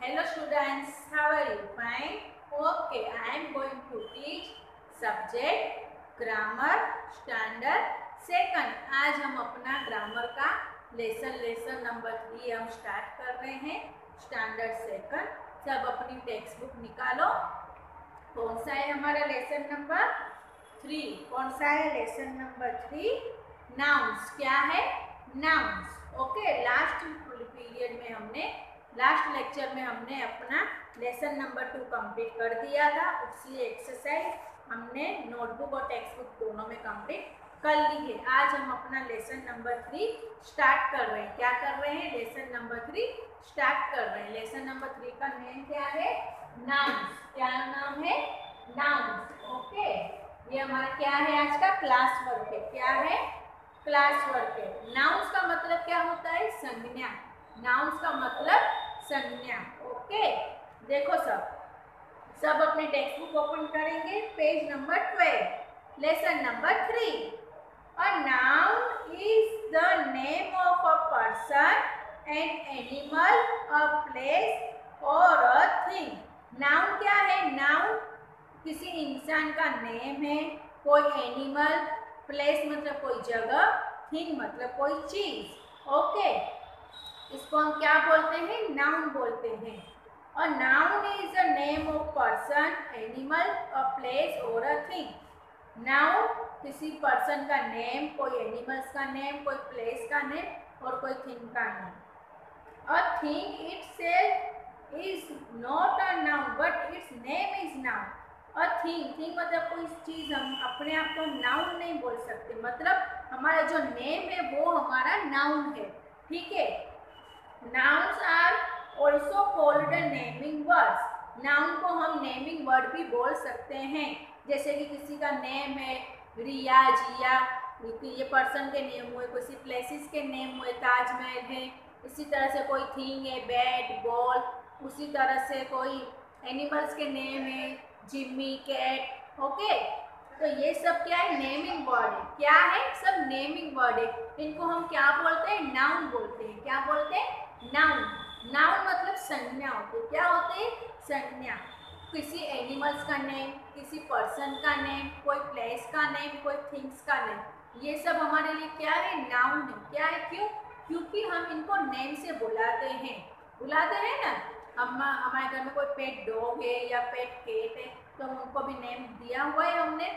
Hello students, how are you? Fine? Okay, I am going to teach subject grammar standard second. आज हम अपना grammar का lesson number 3 हम start कर रहे हैं स्टैंडर्ड सेकंड। सब अपनी टेक्स्ट बुक निकालो। कौन सा है हमारा लेसन नंबर 3? कौन सा है लेसन नंबर 3? नाउन्स। क्या है? नाउन्स। ओके, लास्ट पीरियड में लास्ट लेक्चर में हमने अपना लेसन नंबर 2 कंप्लीट कर दिया था। उसी एक्सरसाइज हमने नोटबुक और टेक्स्ट बुक दोनों में कंप्लीट कर ली है। आज हम अपना लेसन नंबर 3 स्टार्ट कर रहे हैं। क्या कर रहे हैं? लेसन नंबर 3 स्टार्ट कर रहे हैं। लेसन नंबर 3 का नेम क्या है? नाउन्स। क्या नाम है? नाउन्स। ओके, ये हमारा क्या है? आज का क्लास वर्क है। क्या है? क्लास वर्क है। नाउन्स का मतलब क्या होता है? संज्ञा। नाउन्स का मतलब संज्ञा। ओके, देखो सब अपने टेक्स्ट बुक ओपन करेंगे। Page number 12, lesson number 3। A noun is the name of a person, an animal, a place और अ थिंग। नाउन क्या है? नाउन किसी इंसान का नेम है, कोई एनिमल, प्लेस मतलब कोई जगह, थिंग मतलब कोई चीज। ओके, इसको हम क्या बोलते हैं? नाउन बोलते हैं। और noun is a name of person, animal, a place और अ थिंग। नाउन किसी पर्सन का नेम, कोई एनिमल्स का नेम, कोई प्लेस का नेम और कोई थिंग का name. A thing itself is not a noun but it's name is noun. A thing मतलब कोई चीज, हम अपने आप को नाउन नहीं बोल सकते। मतलब हमारा जो नेम है वो हमारा नाउन है। ठीक है। Nouns are also called naming words. Noun को हम नेमिंग वर्ड भी बोल सकते हैं। जैसे कि किसी का नेम है रिया, जिया, ये पर्सन के नेम हुए, किसी प्लेसेस के नेम हुए, ताजमहल है। इसी तरह से कोई थिंग है, बैट, बॉल। उसी तरह से कोई एनिमल्स के नेम है, जिम्मी, कैट। ओके, तो ये सब क्या है? नेमिंग वर्ड है। क्या है? सब नेमिंग वर्ड है। इनको हम क्या बोलते हैं? नाउन बोलते हैं। क्या बोलते हैं? नाउन। नाउन मतलब संज्ञा होती है। क्या होती है? संज्ञा। किसी एनिमल्स का नेम, किसी पर्सन का नेम, कोई प्लेस का नेम, कोई थिंग्स का नेम, ये सब हमारे लिए क्या है? नाउन है। क्या है? क्यों? क्योंकि हम इनको नेम से बुलाते हैं। बुलाते हैं ना। हम हमारे घर में कोई पेट डॉग है या पेट कैट है तो हम उनको भी नेम दिया हुआ है हमने।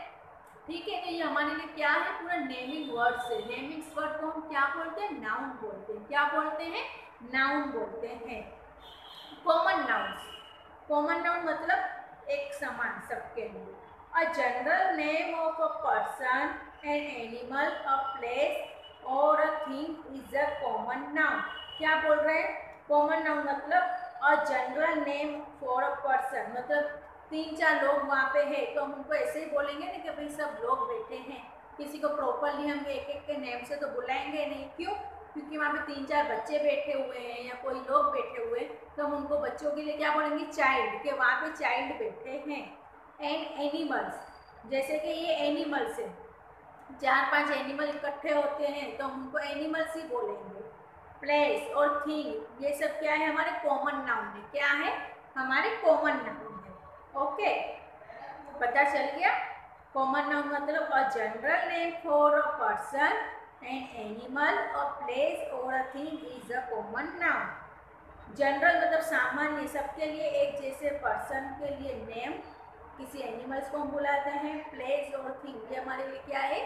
ठीक है, तो ये हमारे लिए क्या है? पूरा नेमिंग वर्ड से। नेमिंग वर्ड को हम क्या बोलते हैं? नाउन बोलते हैं। क्या बोलते हैं? नाउन बोलते हैं। Common nouns. कॉमन नाउन मतलब एक समान, सबके लिए। A general name of a person, an animal, a place और a thing is a common noun. क्या बोल रहे हैं? कॉमन नाउन मतलब a general name for a person, मतलब 3-4 लोग वहाँ पे है तो हम उनको ऐसे ही बोलेंगे ना कि भाई सब लोग बैठे हैं। किसी को प्रॉपरली हम एक एक के नेम से तो बुलाएंगे नहीं। क्यों? क्योंकि वहाँ पे 3-4 बच्चे बैठे हुए हैं या कोई लोग बैठे हुए हैं तो हम उनको बच्चों के लिए क्या बोलेंगे? चाइल्ड, के वहाँ पे चाइल्ड बैठे हैं। एंड एनिमल्स, जैसे कि ये एनिमल्स है, 4-5 एनिमल इकट्ठे होते हैं तो हम उनको एनिमल्स ही बोलेंगे। प्लेस और थिंग, ये सब क्या है? हमारे कॉमन नाउन है। क्या है? हमारे कॉमन नाउन है। ओके, पता चल गया? कॉमन नाउन मतलब a general name for a person, an animal, a place और a thing is a common noun. General मतलब सामान्य, सबके लिए एक जैसे। पर्सन के लिए नेम, किसी एनिमल्स को हम बुलाते हैं। प्लेस और थिंग, ये हमारे लिए क्या है?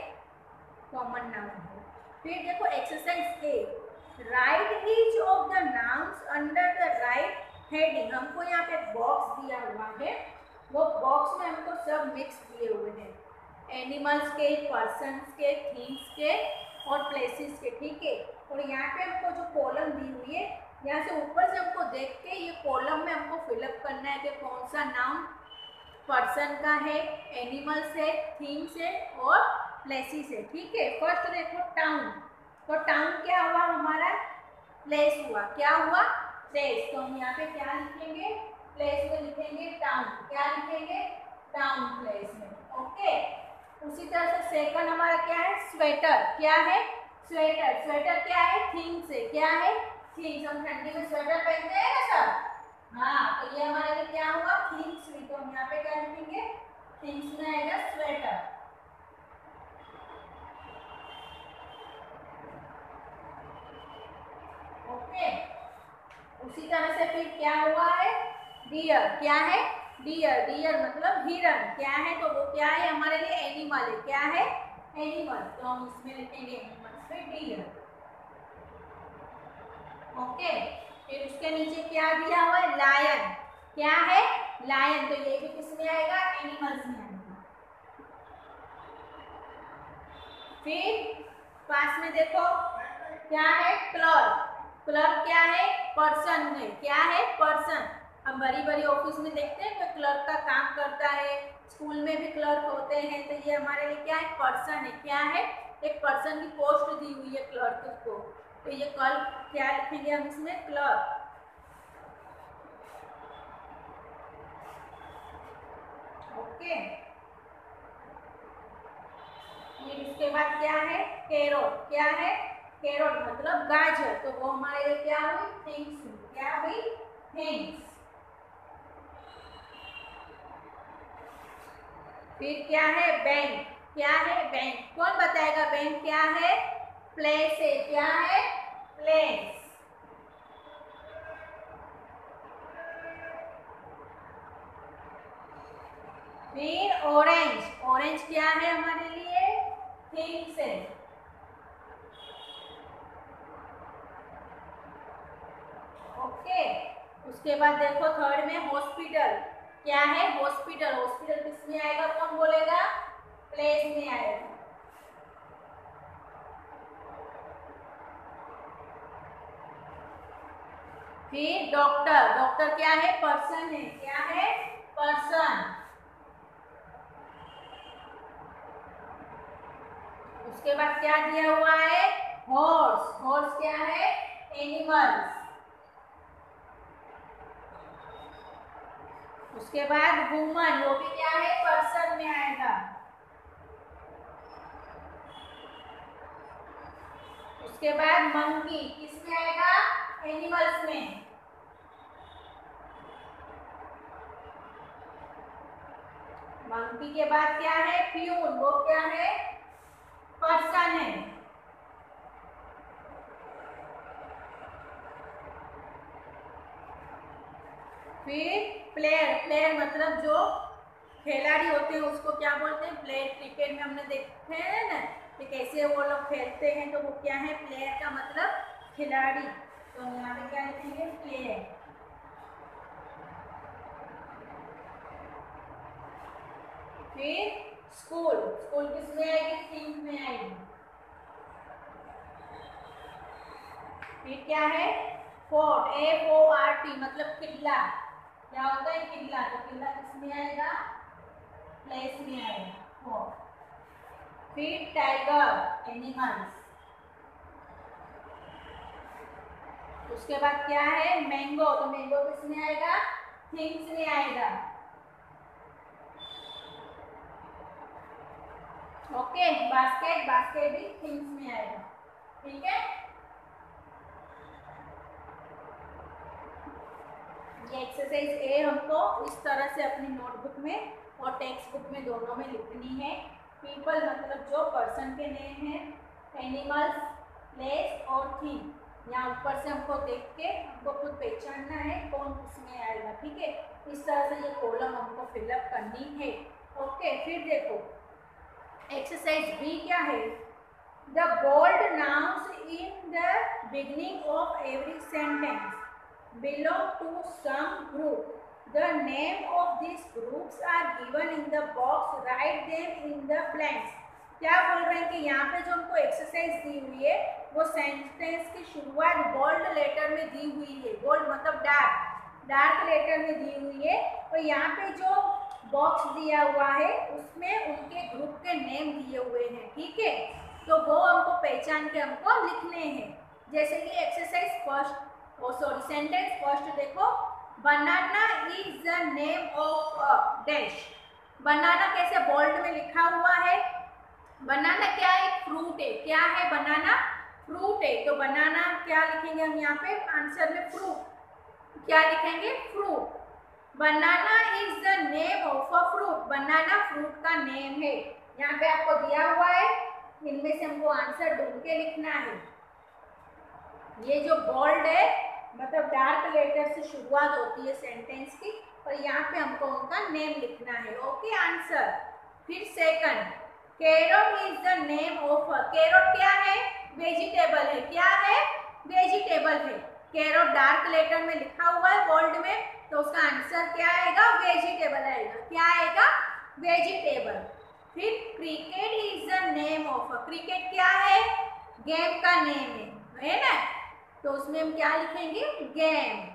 कॉमन नाउन है। फिर देखो exercise A, right each of the nouns under the right heading. हमको यहाँ पे बॉक्स दिया हुआ है, वो बॉक्स में हमको सब मिक्स दिए हुए हैं। एनिमल्स के, पर्सन्स के, थिंग्स के और प्लेसेस के। ठीक है, और यहाँ पे हमको जो कॉलम दी हुई है, यहाँ से ऊपर से हमको देख के ये कॉलम में हमको फिलअप करना है कि कौन सा नाउन पर्सन का है, एनिमल्स है, थिंग्स है और प्लेसेस है। ठीक है, फर्स्ट देखो टाउन। तो टाउन क्या हुआ? हमारा प्लेस हुआ। क्या हुआ? प्लेस। तो हम यहाँ पे क्या लिखेंगे? प्लेस में लिखेंगे टाउन। क्या लिखेंगे? टाउन प्लेस में। ओके, उसी तरह से सेकंड हमारा क्या है? स्वेटर। क्या है? स्वेटर। स्वेटर क्या है? थिंग से। क्या है? थिंग्स। हम ठंडी में स्वेटर पहनते हैं ना सब। हाँ, थिंग्स में आएगा स्वेटर। ओके, उसी तरह से फिर क्या हुआ है, डियर। क्या है, डियर। डियर मतलब हिरन। क्या है, तो वो क्या है हमारे लिए, एनिमल है। क्या है, एनिमल। तो हम इसमें लिखेंगे एनिमल्स में डियर। ओके, फिर उसके नीचे क्या दिया हुआ है, लायन। क्या है, लायन। तो ये भी किस में आएगा, एनिमल्स में आएगा। फिर पास में देखो क्या है, क्लर्क। क्लर्क क्या है, पर्सन है। क्या है, पर्सन। हम बड़ी बड़ी ऑफिस में देखते हैं कोई क्लर्क का काम करता है, स्कूल में भी क्लर्क होते हैं, तो ये हमारे लिए क्या है, पर्सन है। क्या है, एक पर्सन की पोस्ट दी हुई है क्लर्क को, तो ये कल क्या लिखेंगे हम इसमें, क्लर्क। ओके, फिर उसके बाद क्या है, कैरोट। क्या है, कैरोट मतलब गाजर। तो वो हमारे लिए क्या हुई, थिंग्स। क्या हुई, थिंग्स। फिर क्या है, बैंक। क्या है, बैंक। कौन बताएगा बैंक क्या है, प्लेस है। क्या है, प्लेस। फिर ऑरेंज। ऑरेंज क्या है हमारे लिए, थिंग्स है। ओके, उसके बाद देखो थर्ड में हॉस्पिटल। क्या है, हॉस्पिटल। हॉस्पिटल किस में आएगा, कौन बोलेगा, प्लेस में आएगा। फिर डॉक्टर। डॉक्टर क्या है, पर्सन है। क्या है, पर्सन। उसके बाद क्या दिया हुआ है, हॉर्स। हॉर्स क्या है, एनिमल्स। उसके बाद वुमन, वो भी क्या है, पर्सन में आएगा। उसके बाद मंकी किस में आएगा, एनिमल्स में। मंकी के बाद क्या है, प्यून। वो क्या है, पर्सन है। फिर प्लेयर। प्लेयर मतलब जो खिलाड़ी होते हैं उसको क्या बोलते हैं, प्लेयर। क्रिकेट में हमने देखते हैं ना कि कैसे वो लोग खेलते हैं, तो वो क्या है, प्लेयर का मतलब खिलाड़ी। तो यहाँ पे क्या लिखेंगे, प्लेयर। फिर स्कूल। स्कूल किस में आएगी, थिंग में आएगी। फिर क्या है, फोर्ट। FORT मतलब किला। क्या होता है, किला। तो किला किस में आएगा, प्लेस में आएगा, फोर्ट। फिर टाइगर, एनिमल्स। उसके बाद क्या है, मैंगो। तो मैंगो किस में आएगा, थिंग्स में आएगा। Okay, basket. बास्केट भी थिंग्स में आएगा। ठीक है, ये एक्सरसाइज ए हमको इस तरह से अपनी नोटबुक में और टेक्स्ट बुक में दोनों में लिखनी है। पीपल मतलब जो पर्सन के नेम है, एनिमल्स, प्लेस और थिंग। यहाँ ऊपर से हमको देख के हमको खुद पहचानना है कौन किसमें आएगा। ठीक है, इस तरह से ये कॉलम हमको फिलअप करनी है। ओके, फिर देखो एक्सरसाइज बी क्या है, the bold nouns in the beginning of every sentence belong to some group. The name of these groups are given in the box. Write them in the blanks. क्या बोल रहे हैं कि यहाँ पे जो हमको एक्सरसाइज दी हुई है वो सेंटेंस की शुरुआत बोल्ड लेटर में दी हुई है। बोल्ड मतलब डार्क, डार्क लेटर में दी हुई है। और यहाँ पे जो बॉक्स दिया हुआ है उसमें उनके ग्रुप के नेम दिए हुए हैं। ठीक है, तो वो हमको पहचान के हमको लिखने हैं। जैसे कि exercise first, sorry sentence first देखो, banana is the name of a dash. Banana कैसे बोल्ड में लिखा हुआ है, बनाना क्या है, फ्रूट है। क्या है, बनाना फ्रूट है। तो बनाना क्या लिखेंगे हम यहाँ पे आंसर में, फ्रूट। क्या लिखेंगे, fruit. Banana is the name of a fruit. Banana fruit का नेम है। यहाँ पे आपको दिया हुआ है, इनमें से हमको आंसर ढूंढ के लिखना है। ये जो बोल्ड है मतलब डार्क लेटर से शुरुआत होती है सेंटेंस की, और यहाँ पे हमको उनका नेम लिखना है। Okay answer. फिर second, carrot is the name of a. Carrot क्या है? वेजिटेबल है। क्या है? वेजिटेबल है। कैरोट डार्क लेटर में लिखा हुआ है बोल्ड में, तो उसका आंसर क्या आएगा? वेजिटेबल आएगा। क्या आएगा? वेजिटेबल। फिर cricket is the name of a. Cricket क्या है? गेम का नेम है ना, तो उसमें हम क्या लिखेंगे? Game.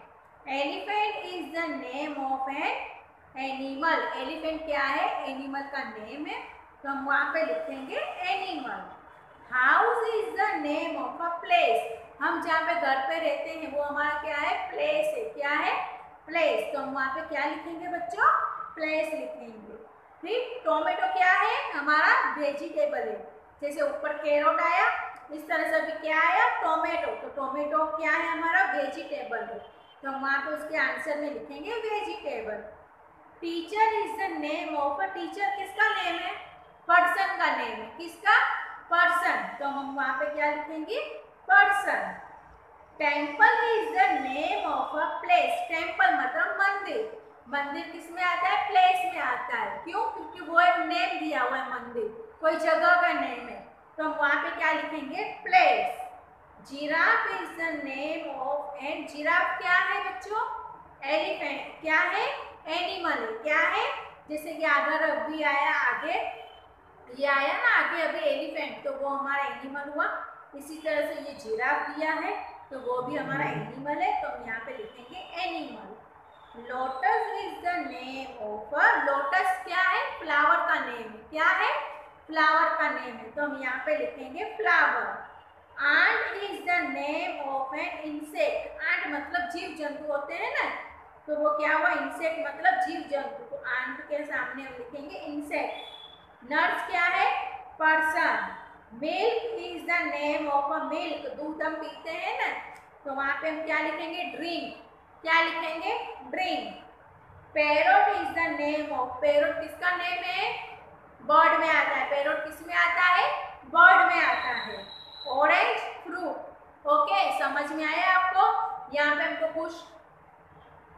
Elephant is the name of an animal. Elephant क्या है? एनिमल का नेम है, तो हम वहां पे लिखेंगे animal. House is the name of a place. हम जहाँ पे घर पे रहते हैं वो हमारा क्या है? प्लेस है। क्या है? प्लेस। तो हम वहाँ पे क्या लिखेंगे बच्चों? प्लेस लिखेंगे। फिर टोमेटो क्या है? हमारा वेजिटेबल है। जैसे ऊपर कैरोट आया, इस तरह से भी क्या आया? टोमेटो। तो टोमेटो क्या है? हमारा वेजिटेबल है, तो हम वहाँ पे उसके आंसर में लिखेंगे vegetable. Teacher is the name of a. Teacher किसका नेम है? पर्सन का नेम है। किसका? पर्सन। तो हम वहाँ पे क्या लिखेंगे? Person. Temple is the name of a place. Temple मतलब मंदिर। मंदिर किस में आता है? प्लेस में आता है। क्यों? क्योंकि वो एक नेम दिया हुआ है, मंदिर कोई जगह का नेम है, तो हम वहां पे क्या लिखेंगे? Place. Giraffe is the name of an. Giraffe क्या है बच्चों? एलिफेंट। क्या है? एनिमल है। क्या है? जैसे कि अगर अभी आया आगे, ये आया ना आगे अभी एलिफेंट, तो वो हमारा एनिमल हुआ। इसी तरह से ये जिराफ दिया है, तो वो भी हमारा एनिमल है, तो हम यहाँ पे लिखेंगे animal. Lotus is the name of a. Lotus क्या है? फ्लावर का नेम है। क्या है? फ्लावर का नेम है, तो हम यहाँ पे लिखेंगे flower. Ant is the name of an insect. Ant मतलब जीव जंतु होते हैं ना, तो वो क्या हुआ? इंसेक्ट मतलब जीव जंतु, तो आंट के सामने हम लिखेंगे इंसेक्ट। नर्स क्या है? Person. Milk is the name of a. Milk दूध हम पीते हैं ना, तो वहां पे हम क्या लिखेंगे? ड्रिंक। क्या लिखेंगे? Drink. Parrot is the name of. Parrot किसका नेम है? बर्ड में आता है। पैरोट किस में आता है? बर्ड में आता है। Orange fruit. ओके समझ में आया आपको? यहाँ पे हमको कुछ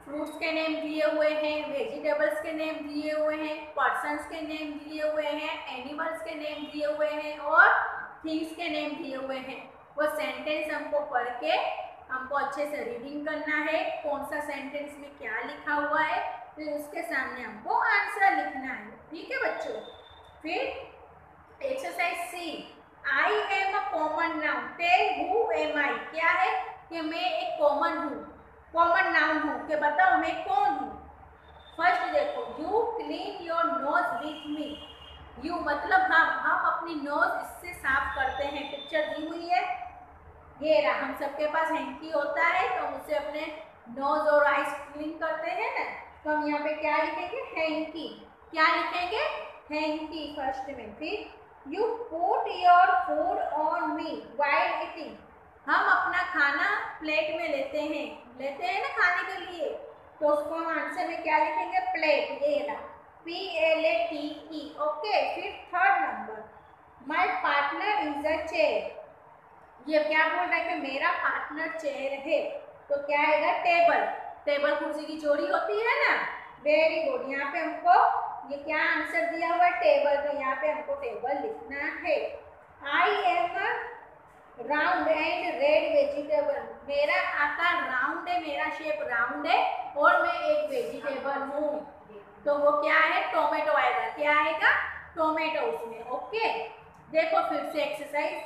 फ्रूट्स के नेम दिए हुए हैं, वेजिटेबल्स के नेम दिए हुए हैं, पर्सन्स के नेम दिए हुए हैं, एनिमल्स के नेम दिए हुए हैं और थिंग्स के नेम दिए हुए हैं। वो सेंटेंस हमको पढ़ के हमको अच्छे से रीडिंग करना है, कौन सा सेंटेंस में क्या लिखा हुआ है, फिर उसके सामने हमको आंसर लिखना है। ठीक है बच्चों? फिर exercise C, I am a common noun. Tell who am I. क्या है? कि मैं एक कॉमन हूँ, कॉमन नाउन हूँ, कि बताओ मैं कौन हूँ। फर्स्ट देखो, you clean your nose with me. You मतलब हम अपनी नोज इससे साफ करते हैं। पिक्चर दी हुई है, ये रहा। हम सबके पास हैंकी होता है, तो हम उससे अपने नोज और आइज क्लीन करते हैं ना, तो हम यहाँ पे क्या लिखेंगे? हैंकी। क्या लिखेंगे? हैंकी फर्स्ट में। फिर you put your food on me while eating. हम अपना खाना प्लेट में लेते हैं ना खाने के लिए, तो उसको हम आंसर में क्या लिखेंगे? प्लेट। ये रहा, PLATE। ओके। फिर third number, my partner is a chair. ये क्या बोल रहा है? कि मेरा पार्टनर चेयर है, तो क्या आएगा? टेबल। टेबल कुर्सी की जोड़ी होती है ना। Very good. यहाँ पे हमको ये क्या आंसर दिया हुआ है? टेबल, तो यहाँ पे हमको टेबल लिखना है। आई am a round and red vegetable. मेरा आकार राउंड है, मेरा शेप राउंड है, और मैं एक वेजिटेबल हूँ, तो वो क्या है? टोमेटो आएगा। क्या आएगा? टोमेटो उसमें। ओके देखो फिर से exercise,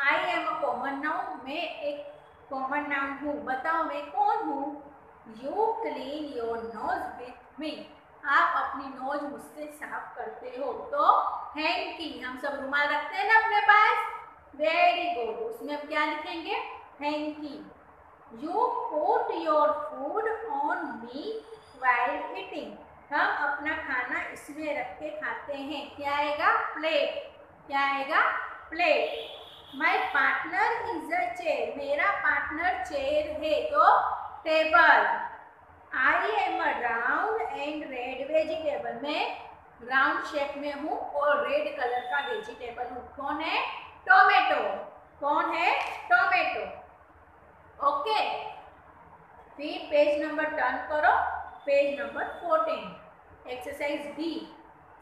I am a common noun. मैं एक कॉमन नाउन हूँ, बताओ मैं कौन हूँ? You clean your nose with me. आप अपनी नोज मुझसे साफ करते हो, तो हैंकी। हम सब रुमाल रखते हैं ना अपने पास। Very good. उसमें हम क्या लिखेंगे? Hanky. You put your food on me while eating. हम अपना खाना इसमें रख के खाते हैं। क्या आएगा? प्लेट। क्या आएगा? Plate. My partner is a chair. मेरा पार्टनर चेयर है, तो table. I am a round and red vegetable. मैं राउंड शेप में हूँ और रेड कलर का वेजिटेबल हूँ। कौन है? टोमेटो। कौन है? टोमेटो। ओके, फिर पेज नंबर टर्न करो, page number 14। Exercise B,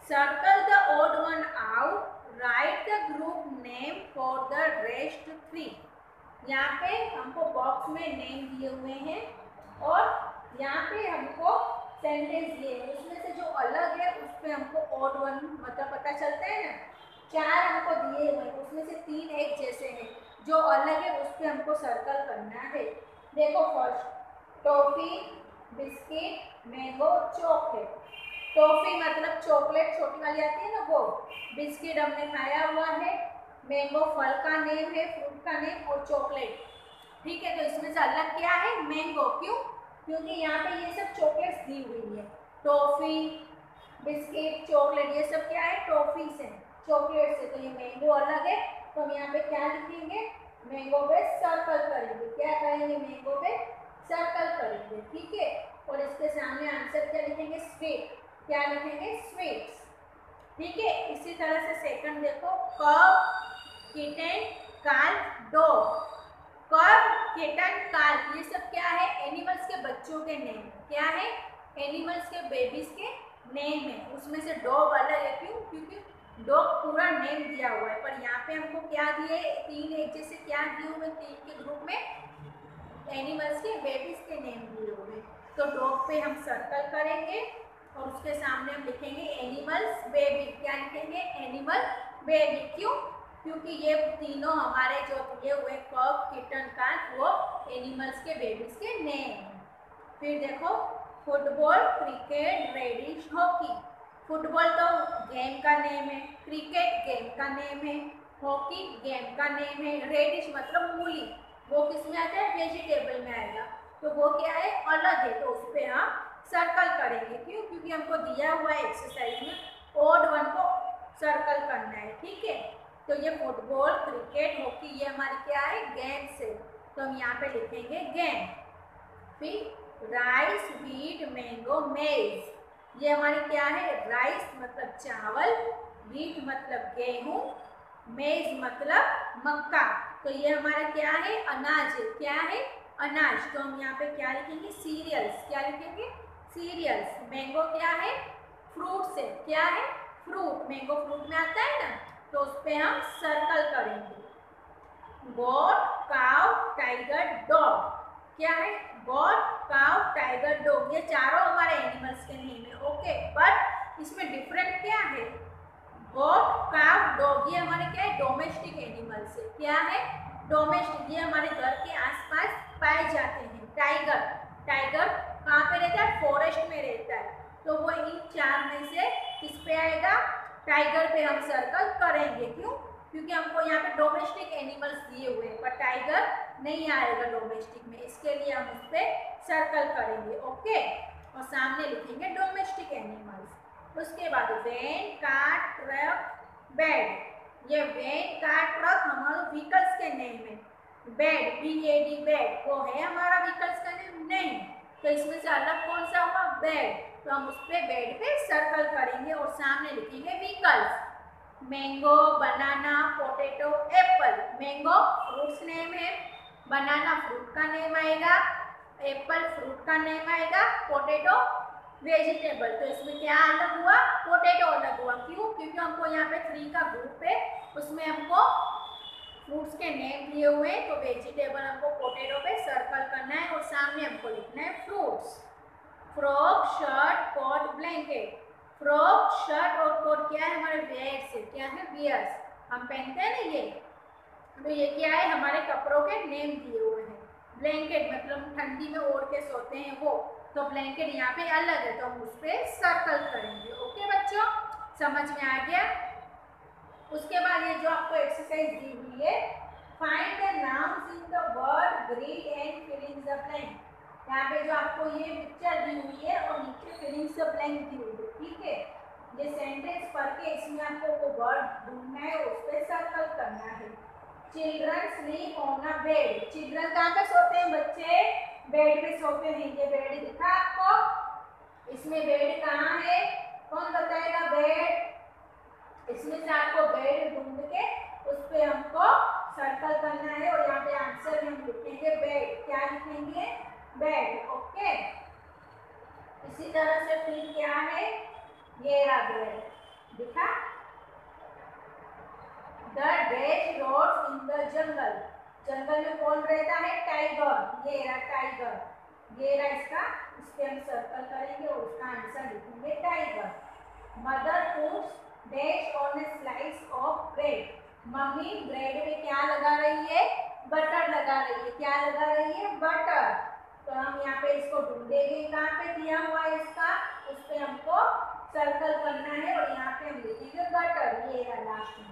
circle the odd one out, write the group name for the rest 3। यहाँ पे हमको बॉक्स में नेम दिए हुए हैं और यहाँ पे हमको सेंटेंस दिए हैं। उसमें से जो अलग है उस पर हमको ओड वन मतलब पता चलता है ना। 4 हमको दिए हुए हैं, उसमें से 3 एक जैसे हैं, जो अलग है उस पर हमको सर्कल करना है। देखो first, toffee, biscuit, mango, chocolate. Toffee मतलब चॉकलेट छोटी वाली आती है ना वो। बिस्किट हमने खाया हुआ है, मैंगो फल का नेम है, फ्रूट का नेम, और चॉकलेट। ठीक है, तो इसमें से अलग क्या है? मैंगो। क्यों? क्योंकि यहाँ पे ये सब चॉकलेट्स दी हुई है। टॉफी, बिस्किट, चॉकलेट, ये सब क्या है? टॉफी से, चॉकलेट से। तो ये मैंगो अलग है, तो हम यहाँ पे क्या लिखेंगे? मैंगो पे सर्कल करेंगे। क्या करेंगे? मैंगो पे सर्कल करेंगे। ठीक है, और इसके सामने आंसर क्या लिखेंगे? स्वीट। क्या लिखेंगे? स्वीट्स। ठीक है, इसी तरह से सेकंड देखो, कब, किटन, काल्फ, डॉग। कब, किटन, काल्फ, ये सब क्या है? एनिमल्स के बच्चों के नेम। क्या है? एनिमल्स के बेबीज के नेम है। उसमें से डॉग अलग है। क्यों? क्योंकि डॉग पूरा नेम दिया हुआ है, पर यहाँ पे हमको क्या दिए? 3 एक जैसे क्या दिए हुए? 3 के ग्रुप में एनिमल्स के बेबीज के नेम दिए हुए। तो डॉग पे हम सर्कल करेंगे और उसके सामने हम लिखेंगे एनिमल्स बेबी। क्या लिखेंगे? Animal baby. क्यों? क्योंकि ये तीनों हमारे जो दिए हुए कब, किटन, काट, वो एनिमल्स के बेबीज के नेम। फिर देखो, football, cricket, radish, hockey. Football तो गेम का नेम है, क्रिकेट गेम का नेम है, हॉकी गेम का नेम है, रेडिश मतलब मूली, वो किस में आता है? वेजिटेबल में आएगा। तो वो क्या है? अलग है, तो उस पर हम सर्कल करेंगे। क्यों? क्योंकि हमको दिया हुआ है एक्सरसाइज में ओड वन को सर्कल करना है। ठीक है, तो ये फुटबॉल, क्रिकेट, हॉकी ये हमारी क्या है? गेम्स है, तो हम यहाँ पे लिखेंगे गेम। फिर राइस, व्हीट, मैंगो, मेज, ये हमारी क्या है? राइस मतलब चावल, व्हीट मतलब गेहूं, मेज मतलब मक्का। तो ये हमारा क्या है? अनाज है। क्या है? अनाज। तो हम यहाँ पे क्या लिखेंगे? सीरियल्स। क्या लिखेंगे? सीरियल्स। मैंगो क्या है? फ्रूट है। क्या है? फ्रूट। मैंगो फ्रूट में आता है ना, तो उस पर हम सर्कल करेंगे। गोट, काउ, टाइगर, डॉग। क्या है? गोट, काउ, टाइगर, डॉग, ये चारों हमारे एनिमल्स के नेम है। ओके, बट इसमें डिफरेंट क्या है? गोट, काउ, डॉग ये हमारे क्या है? डोमेस्टिक एनिमल्स है। क्या है? डोमेस्टिक, ये हमारे घर के आसपास पाए जाते हैं। टाइगर, टाइगर कहाँ पे रहता है? फॉरेस्ट में रहता है। तो वो इन 4 में से किस पे आएगा? टाइगर पे हम सर्कल करेंगे। क्यों? क्योंकि हमको यहाँ पे डोमेस्टिक एनिमल्स दिए हुए हैं, पर टाइगर नहीं आएगा डोमेस्टिक में, इसके लिए हम उस पर सर्कल करेंगे। ओके, और सामने लिखेंगे डोमेस्टिक एनिमल्स। उसके बाद वैन, कार, ट्रक, बेड। ये वैन, कार, ट्रक हमारे व्हीकल्स के नेम है। बेड, BAD, बेड, वो है हमारा व्हीकल्स का नेम? नहीं। तो इसमें से अलग कौन सा हुआ? बेड। तो हम उस पर बेड पे सर्कल करेंगे और सामने लिखेंगे vehicles. Mango, banana, potato, apple. Mango fruits name है, बनाना फ्रूट का नेम आएगा, एप्पल फ्रूट का नेम आएगा, पोटैटो वेजिटेबल। तो इसमें क्या अलग हुआ? पोटैटो अलग हुआ। क्यों? क्योंकि हमको यहाँ पे 3 का ग्रुप है, उसमें हमको फ्रूट्स के नेम दिए हुए हैं, तो वेजिटेबल हमको पोटैटो पे सर्कल करना है और सामने हमको लिखना है fruits. Frock, shirt, coat, blanket. Frock, shirt और कोट क्या है? हमारे वेयर से। क्या है? वियर्स, हम पहनते हैं ना ये, तो ये क्या है? हमारे कपड़ों के नेम दिए हुए हैं। ब्लैंकेट मतलब ठंडी में ओढ़ के सोते हैं वो, तो ब्लैंकेट यहाँ पे अलग है, तो हम उस पर सर्कल करेंगे। ओके बच्चों, समझ में आ गया? उसके बाद ये जो आपको एक्सरसाइज दी हुई है, find the nouns in the word grid and fill in the blank. यहाँ पे जो आपको ये पिक्चर दी हुई है और नीचे फिल इन द ब्लैंक दी हुई है। ठीक है, ये सेंटेंस पढ़ के इसमें आपको वो वर्ड ढूंढना है, उस पर सर्कल करना है। Children sleep on a bed. Children कहाँ पे सोते हैं? बच्चे बेड पे सोते हैं। ये बेड दिखा आपको? इसमें बेड कहाँ है, कौन बताएगा बेड? इसमें से आपको बेड ढूंढ के उस पे हमको सर्कल करना है और यहाँ पे आंसर में हम लिखेंगे बेड। क्या लिखेंगे? बेड। ओके, इसी तरह से फिर क्या है, ये रहा बेड, दिखा। The dash roads in the jungle, जंगल में कौन रहता है? टाइगर। ये रहा टाइगर, ये रहा इसका, इस पे हम सर्कल करेंगे और उसका आंसर लिखेंगे tiger. Mother puts dash on A slice of bread, mummy bread पे क्या लगा रही है? बटर लगा रही है। क्या लगा रही है? बटर। तो हम यहाँ पे इसको ढूंढेंगे, कहाँ पे दिया हुआ है इसका, उस पे हमको सर्कल करना है और यहाँ पे हम लिखेंगे बटर। ये रहा लास्ट में।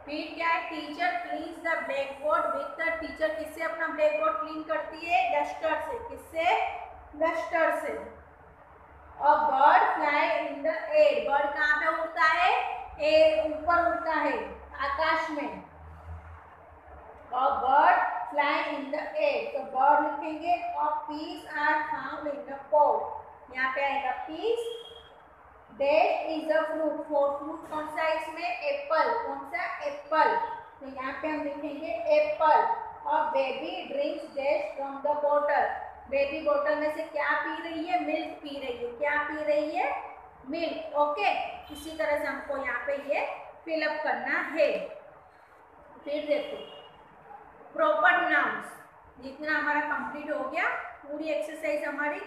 फिर क्या है, teacher cleans the black board with the, teacher किससे अपना ब्लैक बोर्ड क्लीन करती है? डस्टर से। किससे? डस्टर से। और bird fly in the air, bird कहाँ पे उड़ता है? एयर, ऊपर उड़ता है आकाश में। और bird fly in the air, तो बर्ड लिखेंगे। और peas are found in the pot, यहाँ पे आएगा peas. Dash is a fruit, fruit कौन सा है इसमें? एप्पल। कौन सा? एप्पल। तो यहाँ पे हम लिखेंगे एप्पल। और baby drinks dash from the bottle, baby बोतल में से क्या पी रही है? मिल्क पी रही है। क्या पी रही है? मिल्क। ओके, इसी तरह से हमको यहाँ पे ये फिलअप करना है। फिर देखो प्रॉपर नाउन्स, जितना हमारा कंप्लीट हो गया पूरी एक्सरसाइज हमारी।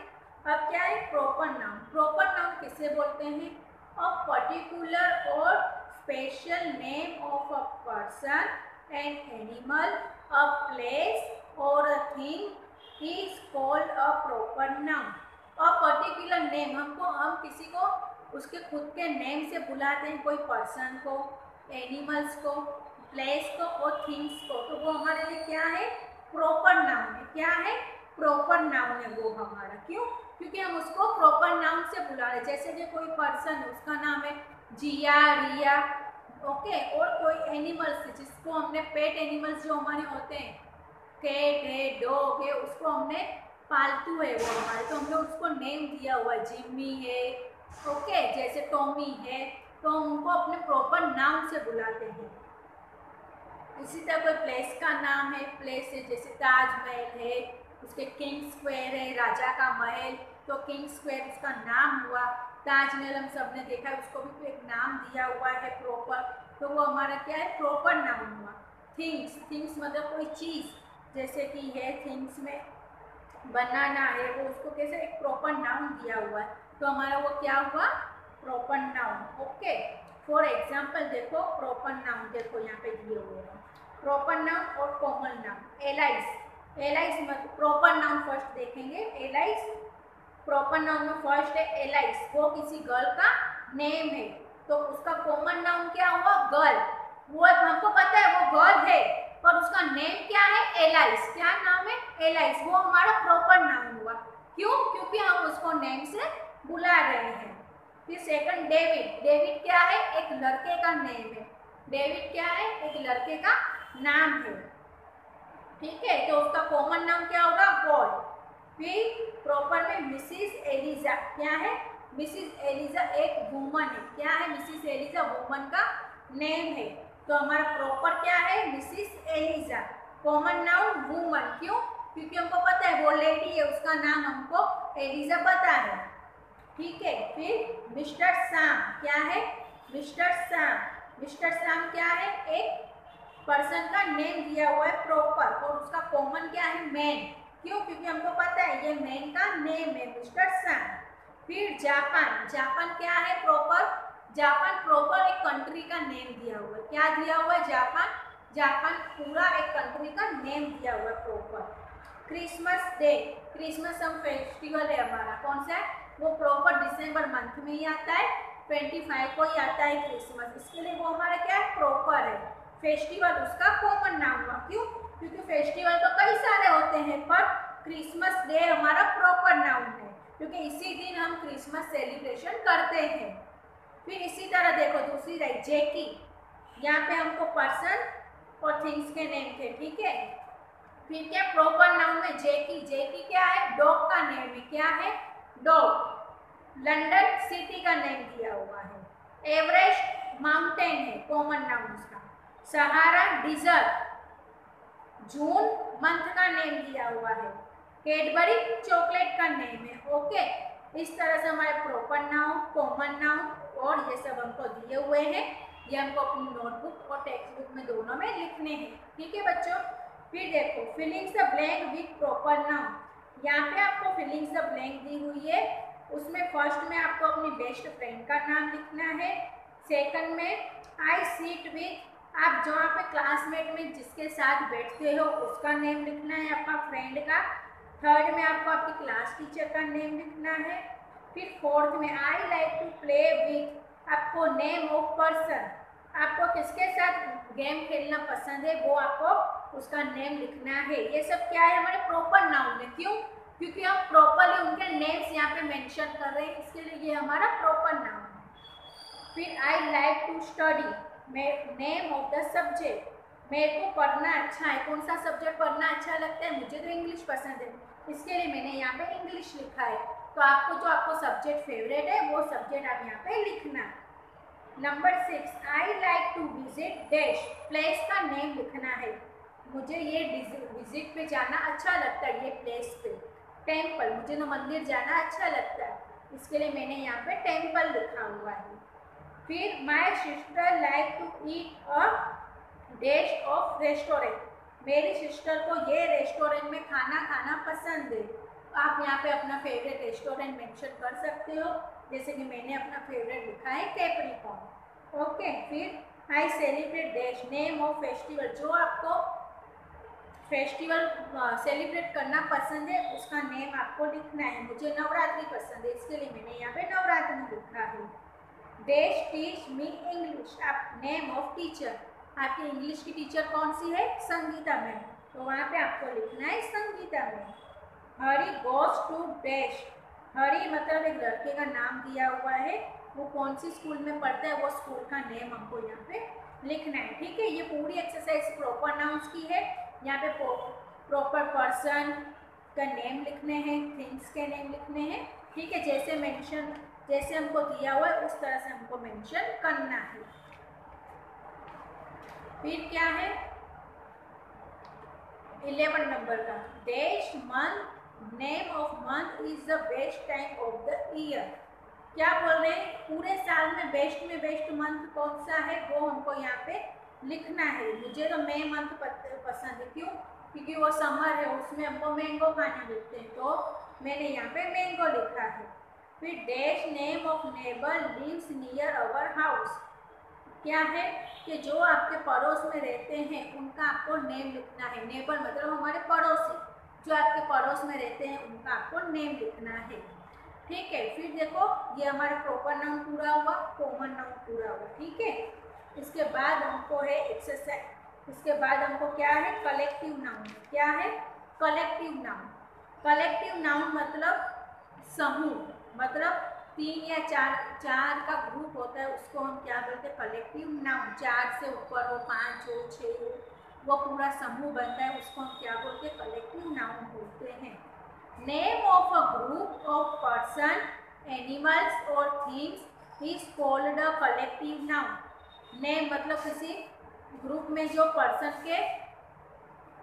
अब क्या है? Proper noun. प्रॉपर नाउन किसे बोलते हैं? अ पर्टिकुलर और special name of a person, an animal, a place और a thing is called a proper noun. A particular name, हम किसी को उसके खुद के नेम से बुलाते हैं, कोई पर्सन को, एनिमल्स को, प्लेस को और थिंग्स को, तो वो हमारे लिए क्या है? प्रॉपर नाउन है। क्या है? प्रॉपर नाउन है वो हमारा। क्यों? क्योंकि हम उसको प्रॉपर नाउन से बुला रहे हैं। जैसे कि कोई पर्सन है, उसका नाम है जिया, रिया, ओके। और कोई एनिमल्स है जिसको हमने पेट एनिमल्स जो हमारे होते हैं, कैट है, डॉग है, उसको हमने पालतू है वो हमारे, तो हमने उसको नेम दिया हुआ है, जिम्मी है, ओके, जैसे टॉमी है, तो हम उनको अपने प्रॉपर नाम से बुलाते हैं। इसी तरह कोई प्लेस का नाम है, प्लेस है जैसे ताजमहल है, उसके किंग स्क्वायर है, राजा का महल, तो किंग स्क्वायर उसका नाम हुआ। ताजमहल हम सब ने देखा है, उसको भी तो एक नाम दिया हुआ है प्रॉपर, तो वो हमारा क्या है? प्रॉपर नाउन हुआ। थिंग्स, थिंग्स मतलब कोई चीज़, जैसे कि है थिंग्स में बनाना है, वो उसको कैसे एक प्रॉपर नाउन दिया हुआ है, तो हमारा वो क्या हुआ? Proper noun. Okay, for example देखो प्रॉपर नाउन, देखो यहाँ पे दिए हुए हैं प्रॉपर नाउन और कॉमन नाउन। एलाइस, एलाइस मतलब प्रॉपर नाउन फर्स्ट देखेंगे। एलाइस प्रॉपर नाउन में फर्स्ट है एलाइस, वो किसी गर्ल का नेम है, तो उसका कॉमन नाउन क्या हुआ? गर्ल। वो हमको पता है वो गर्ल है, पर उसका नेम क्या है? एलाइस। क्या नाम है? एलाइस। वो हमारा प्रॉपर नाउन हुआ। क्यों? क्योंकि हम उसको नेम से बुला रहे हैं। फिर सेकंड डेविड, डेविड क्या है? एक लड़के का नेम है। डेविड क्या है? एक लड़के का नाम है, ठीक है, तो उसका कॉमन नाम क्या होगा? पॉल। फिर प्रॉपर में मिसिस एलिजा, क्या है? मिसिस एलिजा एक वुमन है। क्या है? मिसिस एलिजा वुमन का नेम है, तो हमारा प्रॉपर क्या है? Mrs Eliza. Common noun woman. क्यों? क्योंकि हमको पता है वो लेडी है, उसका नाम हमको एलिजा पता है, ठीक है। फिर मिस्टर सैम, क्या है? मिस्टर सैम, मिस्टर सैम क्या है? एक पर्सन का नेम दिया हुआ है प्रॉपर, और उसका कॉमन क्या है? मैन। क्यों? क्योंकि हमको पता है ये मैन का नेम है मिस्टर सैम। फिर जापान, जापान क्या है प्रॉपर? जापान प्रॉपर एक कंट्री का नेम दिया हुआ है। क्या दिया हुआ है? जापान, जापान पूरा एक कंट्री का नेम दिया हुआ है प्रॉपर। क्रिसमस डे, क्रिसमस हम फेस्टिवल है हमारा, कौन सा है? वो प्रॉपर दिसंबर मंथ में ही आता है, 25 को ही आता है क्रिसमस, इसके लिए वो हमारा क्या है? प्रॉपर है। फेस्टिवल उसका कॉमन नाम हुआ। क्यों? क्योंकि फेस्टिवल तो कई सारे होते हैं, पर क्रिसमस डे हमारा प्रॉपर नाउन है, क्योंकि इसी दिन हम क्रिसमस सेलिब्रेशन करते हैं। फिर इसी तरह देखो दूसरी रही जैकी, यहाँ पे हमको पर्सन और थिंग्स के नेम थे, ठीक है। फिर क्या प्रॉपर नाउन में जेकी क्या है, डॉग का नेम है, क्या है, डॉग। लंदन सिटी का नेम दिया हुआ है। एवरेस्ट माउंटेन है, कॉमन नाउन उसका। सहारा डिजर्ट, जून मंथ का नेम दिया हुआ है। कैडबरी चॉकलेट का नेम है। ओके, इस तरह से हमारे प्रॉपर नाउन, कॉमन नाउन और ये सब हमको दिए हुए हैं। ये हमको अपनी नोटबुक और टेक्स्ट बुक में दोनों में लिखने हैं। ठीक है बच्चों। फिर देखो fillings the blank with proper noun. यहाँ पे आपको फिलिंग्स द ब्लैंक दी हुई है। उसमें फर्स्ट में आपको अपनी बेस्ट फ्रेंड का नाम लिखना है। सेकंड में आई सीट विथ, आप जहाँ पे क्लासमेट में जिसके साथ बैठते हो उसका नेम लिखना है, आपका फ्रेंड का। थर्ड में आपको आपकी क्लास टीचर का नेम लिखना है। फिर फोर्थ में I like to play with, आपको नेम ऑफ पर्सन, आपको किसके साथ गेम खेलना पसंद है वो आपको उसका नेम लिखना है। ये सब क्या है, हमारे प्रॉपर नाउन है। क्यों? क्योंकि हम प्रॉपरली उनके नेम्स यहाँ पे मेंशन कर रहे हैं, इसके लिए ये हमारा प्रॉपर नाउन है। फिर I like to study, name of the subject, मेरे को पढ़ना अच्छा है। कौन सा सब्जेक्ट पढ़ना अच्छा लगता है? मुझे तो इंग्लिश पसंद है, इसके लिए मैंने यहाँ पे इंग्लिश लिखा है। तो आपको जो आपको सब्जेक्ट फेवरेट है वो सब्जेक्ट आप यहाँ पे लिखना। Number 6, I like to visit dash, place का नेम लिखना है। मुझे ये विजिट पे जाना अच्छा लगता है, ये प्लेस पे। टेम्पल, मुझे तो मंदिर जाना अच्छा लगता है, इसके लिए मैंने यहाँ पे टेम्पल लिखा हुआ है। फिर my sister like to eat a dash of restaurant, मेरी सिस्टर को ये रेस्टोरेंट में खाना खाना पसंद है। आप यहाँ पे अपना फेवरेट रेस्टोरेंट मेंशन कर सकते हो, जैसे कि मैंने अपना फेवरेट लिखा है कैप्रिकॉर्न। ओके, फिर I celebrate dash, name of festival, जो आपको फेस्टिवल सेलिब्रेट करना पसंद है उसका नेम आपको लिखना है। मुझे नवरात्रि पसंद है, इसके लिए मैंने यहाँ पे नवरात्रि लिखा है। डैश टीच मी इंग्लिश, आप नेम ऑफ टीचर, आपकी इंग्लिश की टीचर कौन सी है? संगीता मैम, तो वहाँ पे आपको लिखना है Sangeeta ma'am. Hari goes to dash, Hari मतलब एक लड़के का नाम दिया हुआ है, वो कौन सी स्कूल में पढ़ता है वो स्कूल का नेम हमको यहाँ पे लिखना है। ठीक है, ये पूरी एक्सरसाइज प्रॉपर नाउन्स की है। यहाँ पे प्रॉपर पर्सन का नेम लिखने हैं, थिंग्स के नेम लिखने हैं। ठीक है, जैसे हमको दिया हुआ है उस तरह से हमको मेंशन करना है। फिर क्या है 11 नंबर का, dash month, name of month is the best time of the year. क्या बोल रहे हैं? पूरे साल में बेस्ट मंथ कौन सा है वो हमको यहाँ पे लिखना है। मुझे तो मई मंथ पसंद है। क्यों? क्योंकि वो समर है, उसमें हमको मैंगो खाने मिलते हैं, तो मैंने यहाँ पे मैंगो लिखा है। फिर dash name of neighbour lives near our house, क्या है कि जो आपके पड़ोस में रहते हैं उनका आपको नेम लिखना है। नेबर मतलब हमारे पड़ोसी, जो आपके पड़ोस में रहते हैं उनका आपको नेम लिखना है। ठीक है, फिर देखो ये हमारा प्रॉपर नाउन पूरा हुआ, कॉमन नाउन पूरा हुआ। ठीक है, इसके बाद हमको है एक्सरसाइज, इसके बाद हमको क्या है कलेक्टिव नाउन। क्या है? Collective noun. कलेक्टिव नाउन मतलब समूह, मतलब 3 या 4 का ग्रुप होता है, उसको हम क्या बोलते हैं? Collective noun. 4 से ऊपर हो, 5 हो, 6 हो, वो पूरा समूह बनता है, उसको हम क्या बोलते हैं? कलेक्टिव नाउन बोलते हैं। Name of a group of person, animals और things is called a collective noun. Name मतलब किसी ग्रुप में जो पर्सन के,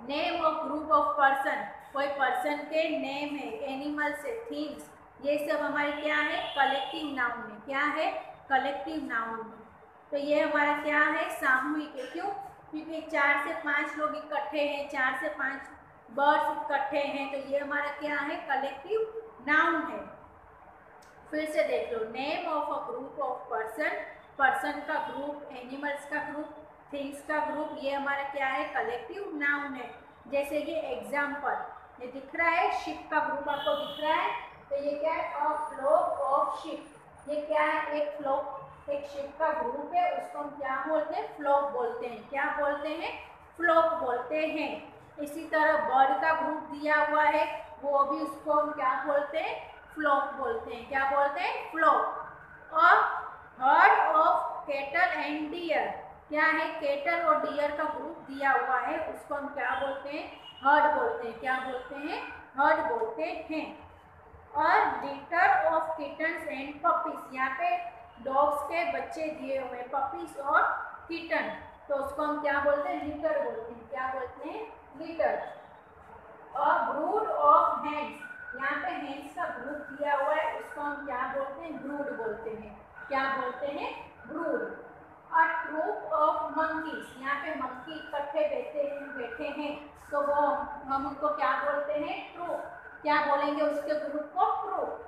name of group of person, कोई पर्सन के नेम है, एनिमल्स है, थिंग्स, ये सब हमारे क्या है? कलेक्टिव नाउन है। क्या है? कलेक्टिव नाउन है। तो ये हमारा क्या है? सामूहिक है। क्यों? क्योंकि 4 से 5 लोग इकट्ठे हैं, 4 से 5 बर्ड्स इकट्ठे हैं, तो ये हमारा क्या है? कलेक्टिव नाउन है। फिर से देख लो, name of a group of person, person का ग्रुप, एनिमल्स का ग्रुप, थिंग्स का ग्रुप, ये हमारा क्या है? कलेक्टिव नाउन है। जैसे कि एग्जाम्पल, ये दिख रहा है शिप का ग्रुप आपको दिख रहा है, तो ये क्या है? A flock of ship. ये क्या है? एक फ्लॉक, एक शिप का ग्रुप है, उसको हम क्या बोलते हैं? फ्लॉक बोलते हैं। क्या बोलते हैं? फ्लॉक बोलते हैं। इसी तरह बर्ड का ग्रुप दिया हुआ है, वो भी उसको हम क्या बोलते हैं? फ्लॉक बोलते हैं। क्या बोलते हैं? फ्लॉक। और herd of cattle and deer, क्या है, केटल और डियर का ग्रुप दिया हुआ है, उसको हम क्या बोलते हैं, हर्ड बोलते हैं। क्या बोलते हैं, हर्ड बोलते हैं। और litre of kittens and puppies, यहाँ पे डॉग्स के बच्चे दिए हुए हैं, पपीज और किटन, तो उसको हम क्या बोलते हैं, लिटर बोलते हैं। क्या बोलते हैं, लिटर। और ब्रूड ऑफ हेन्स, यहाँ पे हेन्स का ग्रुप दिया हुआ है, उसको हम क्या बोलते हैं, ब्रूड बोलते हैं। क्या बोलते हैं, ब्रूड। और ट्रूप ऑफ मंकीज, यहाँ पे मंकी इकट्ठे बैठे हैं, तो वो हम उनको क्या बोलते हैं, ट्रूप। क्या बोलेंगे उसके ग्रुप को, ट्रूप।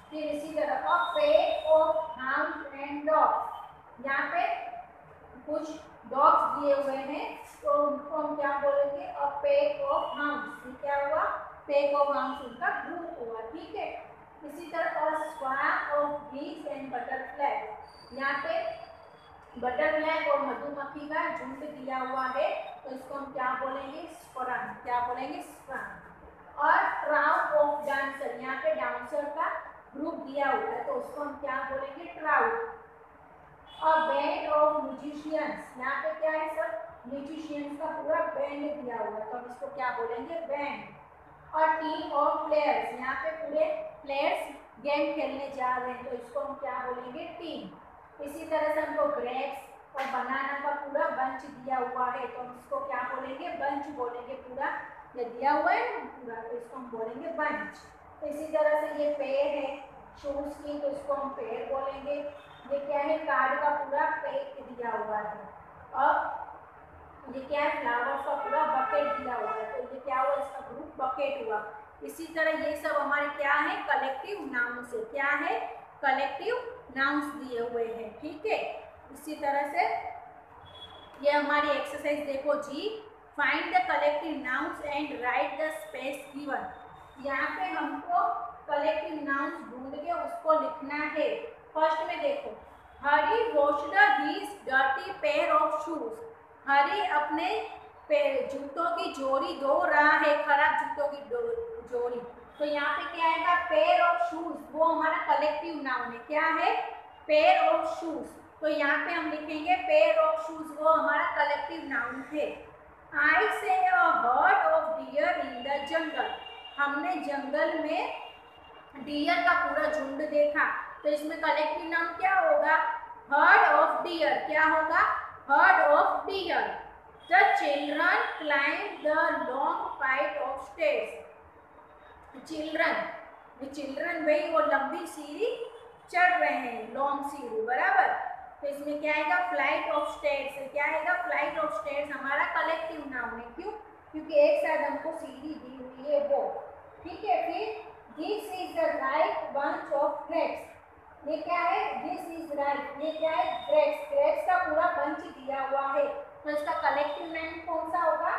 फिर इसी तरह of pick of hound and dogs, यहाँ पे कुछ डॉग्स दिए हुए हैं, तो उनको हम क्या बोलेंगे, अ पैक ऑफ हाउंड्स। ये क्या हुआ, पैक ऑफ हाउंड्स उनका ग्रुप हुआ। ठीक है। इसी तरह अ स्वार्म ऑफ बीज एंड बटरफ्लाई, यहाँ पे बटरफ्लाई और मधुमक्खी का झुंड दिया हुआ है, तो इसको हम क्या बोलेंगे, स्वरम। क्या बोलेंगे, स्वरम। और ट्राउट ऑफ डांसर, यहाँ पे डांसर का ग्रुप दिया हुआ है, तो उसको हम क्या बोलेंगे, ट्राउट। और बैंड ऑफ म्यूजिशियंस, यहाँ पे क्या है सर, म्यूजिशियंस का पूरा बैंड दिया हुआ है, तो हम इसको क्या बोलेंगे, बैंड। और टीम ऑफ प्लेयर्स, यहाँ पे पूरे प्लेयर्स गेम खेलने जा रहे हैं, तो इसको हम क्या बोलेंगे, टीम। इसी तरह से हमको ग्रेप्स और बनाना का पूरा बंच दिया हुआ है, तो हम इसको क्या बोलेंगे, बंच बोलेंगे। पूरा ये दिया हुआ है ना पूरा, तो इसको हम बोलेंगे बंच। इसी तरह से ये पेड़ है शूज की, तो इसको हम पेड़ बोलेंगे। ये क्या है, कार्ड का पूरा पैक दिया हुआ है। और ये क्या है, फ्लावर्स का पूरा बकेट दिया हुआ है, तो ये क्या हुआ, इसका ग्रुप बकेट हुआ। इसी तरह ये सब हमारे क्या है, कलेक्टिव नाउन से। क्या है, कलेक्टिव नाउन्स दिए हुए हैं। ठीक है। इसी तरह से ये हमारी एक्सरसाइज देखो जी, find the collective nouns and write the space given. यहाँ पे हमको कलेक्टिव नाउन्स ढूंढ के उसको लिखना है। फर्स्ट में देखो, Hari washed his dirty pair of shoes, Hari अपने जूतों की जोड़ी धो रहा है, खराब जूतों की जोड़ी, तो यहाँ पे क्या आएगा, पेयर ऑफ शूज, वो हमारा कलेक्टिव नाउन है। क्या है, पेयर ऑफ शूज, तो यहाँ पे हम लिखेंगे पेयर ऑफ शूज, वो हमारा कलेक्टिव नाउन है। आई से a herd of dear in the जंगल, हमने जंगल में डियर का पूरा झुंड देखा, तो इसमें कलेक्टिव नाउन क्या होगा, हर्ड ऑफ डियर। क्या होगा, heard of dear. The children climb the long flight of stairs, children वही वो लंबी सीढ़ी चढ़ रहे हैं, लॉन्ग सीढ़ी, बराबर। तो इसमें क्या आएगा, फ्लाइट ऑफ स्टेयर्स। क्या आएगा, फ्लाइट ऑफ स्टेयर्स हमारा कलेक्टिव नाउन है। क्यों, क्योंकि एक साथ हमको सीढ़ी दी हुई है वो। ठीक है। फिर this is the right bunch of grapes, ये क्या है, दिस इज राइट, ये क्या है, ग्रेप्स। ग्रेप्स का पूरा बंच दिया हुआ है, तो इसका कलेक्टिव नाउन कौन सा होगा,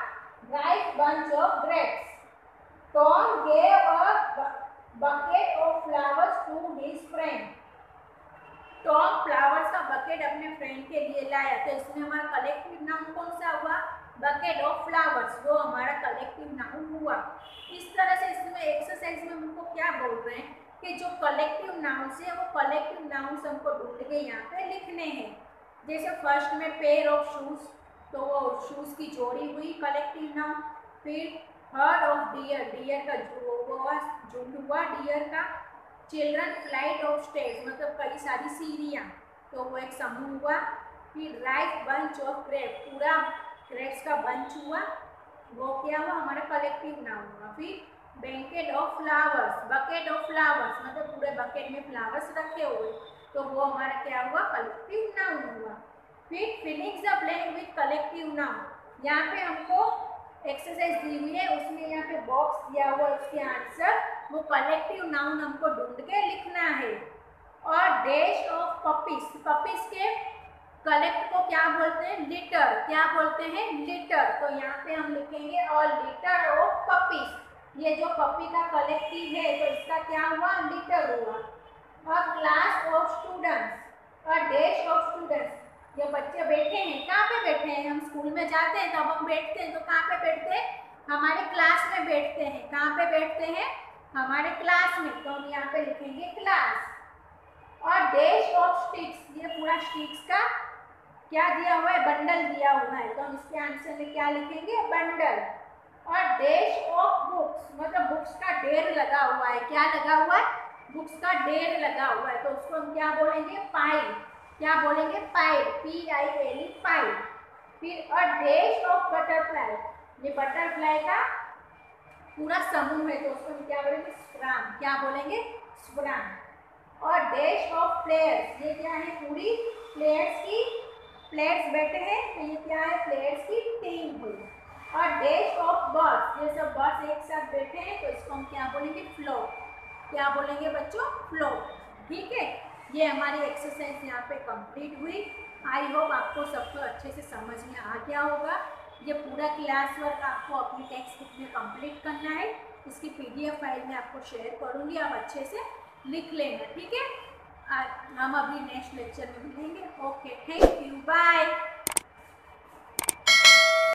right bunch of grapes. Tom gave a bucket of flowers to his friend. Tom flowers का बकेट अपने फ्रेंड के लिए लाया, तो इसमें हमारा कलेक्टिव नाउन कौन सा हुआ, बकेट ऑफ फ्लावर्स, वो हमारा कलेक्टिव नाउन हुआ। इस तरह से इसमें एक्सरसाइज में हमको क्या बोल रहे हैं कि जो कलेक्टिव नाउन्स है वो कलेक्टिव नाउन्स हमको ढूंढ के यहाँ पे लिखने हैं। जैसे फर्स्ट में पेयर ऑफ शूज, तो वो शूज की जोड़ी हुई कलेक्टिव नाउन। फिर हर्ड ऑफ डियर, डियर का झुंड हुआ डियर का। चिल्ड्रन फ्लाइट ऑफ स्टेयर्स, मतलब कई सारी सीढ़ियाँ, तो वो एक समूह हुआ। फिर राइट बंच ऑफ ग्रेप, पूरा ग्रेप्स का बंच हुआ, वो क्या हुआ, हमारा कलेक्टिव नाउन हुआ। फिर banquet of flowers, bucket of flowers, मतलब पूरे बकेट में फ्लावर्स रखे हुए, तो वो हमारा क्या हुआ, कलेक्टिव नाउन हुआ। फिर filling the blank with collective noun, यहाँ पे हमको एक्सरसाइज दी हुई है, उसमें यहाँ पे बॉक्स दिया हुआ है, उसके आंसर वो कलेक्टिव नाउन हमको ढूंढ के लिखना है। और डैश ऑफ पपीज, पपीज के कलेक्ट को क्या बोलते हैं, लिटर। क्या बोलते हैं, लिटर। तो यहाँ पे हम लिखेंगे और लिटर ऑफ पपीज, ये जो पपी का कलेक्टिव है, तो इसका क्या हुआ, लिटर हुआ। और क्लास ऑफ स्टूडेंट्स और डैश ऑफ स्टूडेंट्स, ये बच्चे बैठे हैं, कहाँ पे बैठे हैं, हम स्कूल में जाते हैं तब हम बैठते हैं, तो कहाँ पे बैठते हैं, हमारे क्लास में बैठते हैं। कहाँ पे बैठते हैं, हमारे क्लास में, तो हम यहाँ पे लिखेंगे क्लास। और डैश ऑफ स्टिक्स, ये पूरा स्टिक्स का क्या दिया हुआ है, बंडल दिया हुआ है, तो हम इसके आंसर में क्या लिखेंगे, बंडल। और डेश ऑफ बुक्स, मतलब बुक्स का ढेर लगा हुआ है, क्या लगा हुआ है, बुक्स का ढेर लगा हुआ है, तो उसको हम क्या बोलेंगे, पाइल। क्या बोलेंगे, पाइल, PILE, पाइल। फिर अ डेश ऑफ बटरफ्लाई, ये बटरफ्लाई का पूरा समूह है, तो उसको हम क्या बोलेंगे, स्warm। क्या बोलेंगे, स्warm। और डेश ऑफ प्लेयर्स, ये क्या है, पूरी प्लेयर्स की, प्लेयर्स बैठे हैं, तो ये क्या है, प्लेयर्स की टीम हुई। और डेश ऑफ बर्ड्स, ये सब बर्ड्स एक साथ बैठे हैं, तो इसको हम क्या बोलेंगे, फ्लोक। क्या बोलेंगे बच्चों, फ्लोक। ठीक है, ये हमारी एक्सरसाइज यहाँ पे कंप्लीट हुई। आई होप आपको सबको अच्छे से समझ में आ गया होगा। ये पूरा क्लास वर्क आपको अपनी टेक्स्ट बुक में कंप्लीट करना है। इसकी PDF फाइल में आपको शेयर करूँगी, आप अच्छे से लिख लेना। ठीक है, हम अभी नेक्स्ट लेक्चर में मिलेंगे। Okay, thank you, bye.